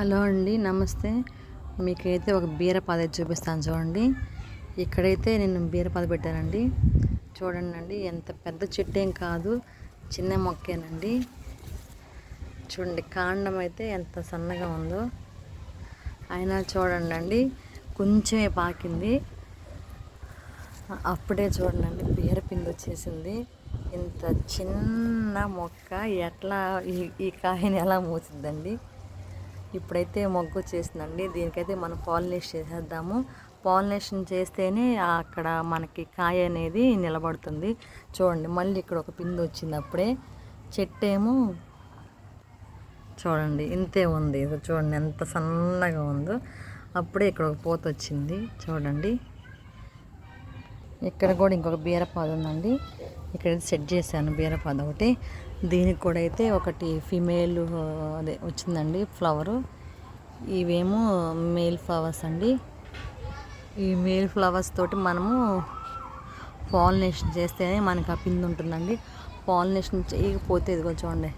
Hello అండి, నమస్తే. మీకైతే ఒక బీరపాద చూపిస్తాను చూడండి. ఇక్కడైతే నేను బీరపాద పెట్టానండి. చూడండి అండి, ఎంత పెద్ద చెట్టు ఏం కాదు, చిన్న మొక్కేనండి. చూడండి, కాండం అయితే ఎంత సన్నగా ఉందో. అయినా చూడండి అండి, కొంచెమే పాకింది. అప్పుడే చూడండి, బీరపిండి వచ్చేసింది. ఇంత చిన్న మొక్క ఎట్లా ఈ కాయని ఎలా మూసిద్దండి. ఇప్పుడైతే మొగ్గు వచ్చేసిందండి. దీనికైతే మనం పాలినేషన్ చేసేద్దాము. పాలినేషన్ చేస్తేనే అక్కడ మనకి కాయ అనేది నిలబడుతుంది. చూడండి, మళ్ళీ ఇక్కడ ఒక పిండి వచ్చింది. అప్పుడే చెట్టు ఏమో చూడండి ఇంతే ఉంది. చూడండి ఎంత సన్నగా ఉందో. అప్పుడే ఇక్కడ ఒక పూత వచ్చింది. చూడండి, ఇక్కడ కూడా ఇంకొక బీరపాదు ఉందండి. ఇక్కడైతే సెట్ చేశాను బీరపాదు ఒకటి. దీనికి కూడా అయితే ఒకటి ఫిమేల్ అదే వచ్చిందండి ఫ్లవరు. ఇవేమో మేల్ ఫ్లవర్స్ అండి. ఈ మేల్ ఫ్లవర్స్ తోటి మనము పాలినేషన్ చేస్తేనే మనకు ఆ పిండి ఉంటుందండి. పాలినేషన్ చేయకపోతే ఇదిగో చూడండి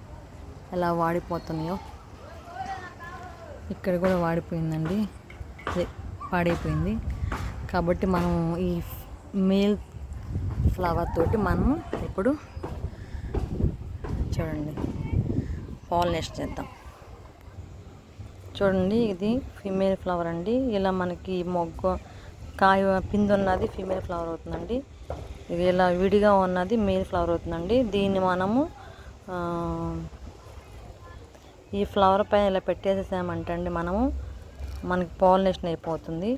ఎలా వాడిపోతున్నాయో. ఇక్కడ కూడా వాడిపోయిందండి, పాడైపోయింది. కాబట్టి మనం ఈ మేల్ ఫ్లవర్ తోటి మనము ఇప్పుడు చూడండి పాలినేషన్ చేద్దాం. చూడండి, ఇది ఫీమేల్ ఫ్లవర్ అండి. ఇలా మనకి మొగ్గ కాయ పిండి ఉన్నది ఫీమేల్ ఫ్లవర్ అవుతుందండి. ఇది ఇలా విడిగా ఉన్నది మేల్ ఫ్లవర్ అవుతుందండి. దీన్ని మనము ఈ ఫ్లవర్ పైన ఇలా పెట్టేసేసామంటే అండి మనకి పాలినేషన్ అయిపోతుంది.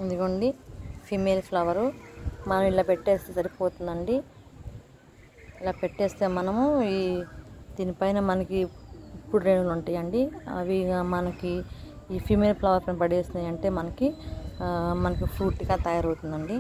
ఇదిగోండి ఫీమేల్ ఫ్లవరు. మనం ఇలా పెట్టేస్తే సరిపోతుందండి. ఇలా పెట్టేస్తే మనము దీనిపైన మనకి ఇప్పుడు రేణులు ఉంటాయండి. అవి మనకి ఈ ఫీమేల్ ఫ్లవర్ పైన పడేసినాయి అంటే మనకి ఫ్రూట్గా తయారవుతుందండి.